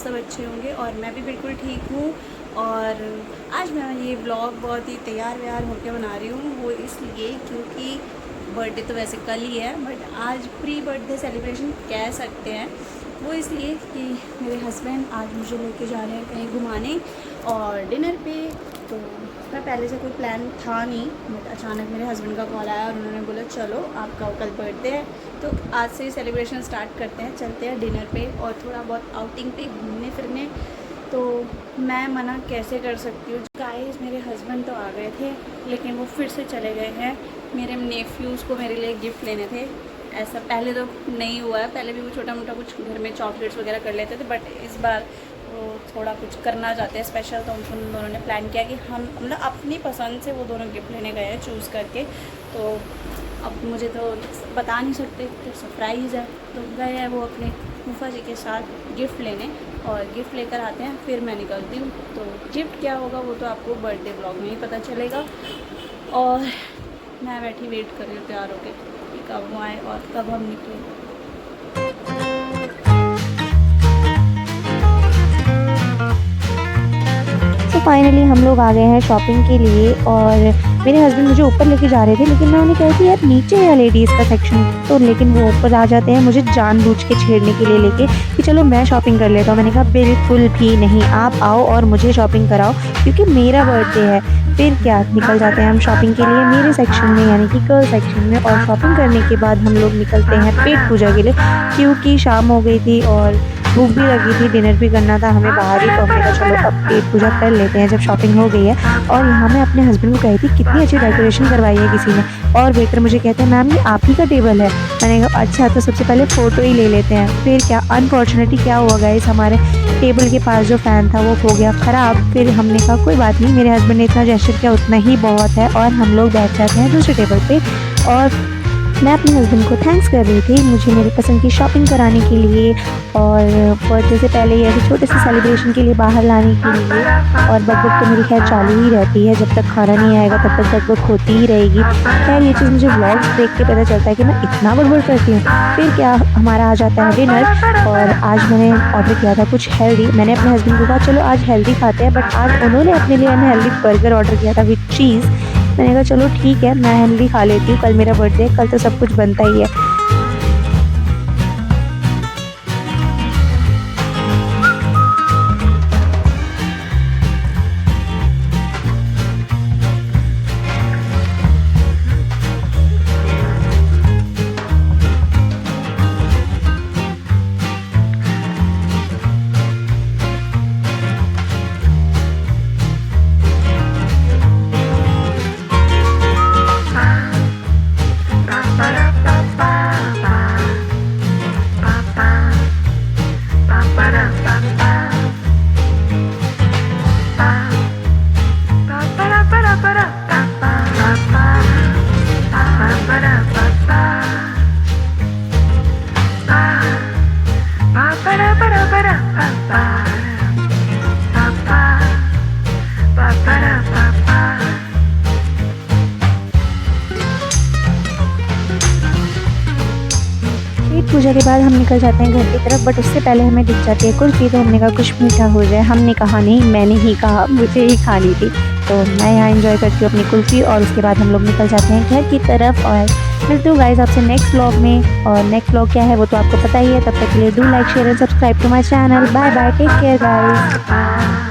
सब अच्छे होंगे और मैं भी बिल्कुल ठीक हूँ। और आज मैं ये ब्लॉग बहुत ही तैयार व्यार होकर बना रही हूँ, वो इसलिए क्योंकि बर्थडे तो वैसे कल ही है, बट आज प्री बर्थडे सेलिब्रेशन कह सकते हैं। वो इसलिए कि मेरे हस्बैंड आज मुझे लेके जा रहे हैं कहीं घुमाने और डिनर पे। तो मैं पहले से कोई प्लान था नहीं, बट अचानक मेरे हस्बैंड का कॉल आया और उन्होंने बोला चलो आपका कल बर्थडे है तो आज से सेलिब्रेशन स्टार्ट करते हैं, चलते हैं डिनर पे और थोड़ा बहुत आउटिंग पे घूमने फिरने। तो मैं मना कैसे कर सकती हूँ गाइस। मेरे हस्बैंड तो आ गए थे लेकिन वो फिर से चले गए हैं मेरे नेफ्यूज़ को मेरे लिए गिफ्ट लेने थे। ऐसा पहले तो नहीं हुआ है, पहले भी वो छोटा मोटा कुछ घर में चॉकलेट्स वगैरह कर लेते थे, बट इस बार वो थोड़ा कुछ करना चाहते हैं स्पेशल। तो उन दोनों ने प्लान किया कि हम मतलब अपनी पसंद से वो दोनों गिफ्ट लेने गए हैं चूज़ करके। तो अब मुझे तो बता नहीं सकते, तो सरप्राइज़ है। तो गए हैं वो अपने फूफा जी के साथ गिफ्ट लेने और गिफ्ट लेकर आते हैं, फिर मैं निकलती हूँ। तो गिफ्ट क्या होगा वो तो आपको बर्थडे ब्लॉग में ही पता चलेगा। और मैं बैठी वेट कर रही हूँ तैयार होकर कि कब वो आए और कब हम निकलें। तो फाइनली हम लोग आ गए हैं शॉपिंग के लिए और मेरे हस्बैंड मुझे ऊपर लेके जा रहे थे, लेकिन मैं उन्हें कहती यार नीचे है लेडीज़ का सेक्शन, तो लेकिन वो ऊपर आ जाते हैं मुझे जानबूझ के छेड़ने के लिए लेके कि चलो मैं शॉपिंग कर लेता हूँ। मैंने कहा बिल्कुल भी नहीं, आप आओ और मुझे शॉपिंग कराओ क्योंकि मेरा बर्थडे है। फिर क्या, निकल जाते हैं हम शॉपिंग के लिए मेरे सेक्शन में यानी कि गर्ल सेक्शन में। और शॉपिंग करने के बाद हम लोग निकलते हैं पेट पूजा के लिए क्योंकि शाम हो गई थी और भूख भी लगी थी, डिनर भी करना था हमें बाहर ही। तो हमने कहा चलो अब पेट पूजा कर लेते हैं जब शॉपिंग हो गई है। और यहाँ मैं अपने हस्बैंड को कही थी कितनी अच्छी डेकोरेशन करवाई है किसी ने, और वेटर मुझे कहते हैं मैम ये आप ही का टेबल है। मैंने कहा अच्छा तो सबसे पहले फ़ोटो ही ले लेते हैं। फिर क्या, अनफॉर्चुनेटली क्या हुआ गाइस, हमारे टेबल के पास जो फ़ैन था वो हो गया ख़राब। फिर हमने कहा कोई बात नहीं, मेरे हस्बैंड ने इतना जेस्चर किया उतना ही बहुत है, और हम लोग बैठ जाते हैं दूसरे टेबल पर। और मैं अपने हस्बैंड को थैंक्स कर रही थी मुझे मेरी पसंद की शॉपिंग कराने के लिए और बर्थडे से पहले ही ऐसे छोटे से सेलिब्रेशन के लिए बाहर लाने के लिए। और बकबक तो मेरी खैर चालू ही रहती है, जब तक खाना नहीं आएगा तब तक बकबक होती ही रहेगी। खैर ये चीज़ मुझे व्लॉग्स देख के पता चलता है कि मैं इतना बड़बड़ करती हूँ। फिर क्या, हमारा आ जाता है डिनर और आज मैंने ऑर्डर किया था कुछ हेल्दी। मैंने अपने हस्बैंड को कहा चलो आज हेल्दी खाते हैं, बट आज उन्होंने अपने लिए अनहेल्दी बर्गर ऑर्डर किया था विद चीज़। मैंने कहा चलो ठीक है मैं हेल्दी खा लेती हूँ, कल मेरा बर्थडे है, कल तो सब कुछ बनता ही है। पेट पूजा के बाद हम निकल जाते हैं घर की तरफ, बट उससे पहले हमें दिख जाती है कुल्फ़ी। तो हमने कहा कुछ मीठा हो जाए, हमने कहा नहीं, मैंने ही कहा मुझे ही खानी थी। तो मैं यहाँ एंजॉय करती हूँ अपनी कुल्फ़ी और उसके बाद हम लोग निकल जाते हैं घर की तरफ। और मिलते हूँ गाइस आपसे नेक्स्ट व्लॉग में, और नेक्स्ट व्लॉग क्या है वो तो आपको पता ही है। तब तक के लिए do like share and subscribe to my channel. Bye bye, take care guys.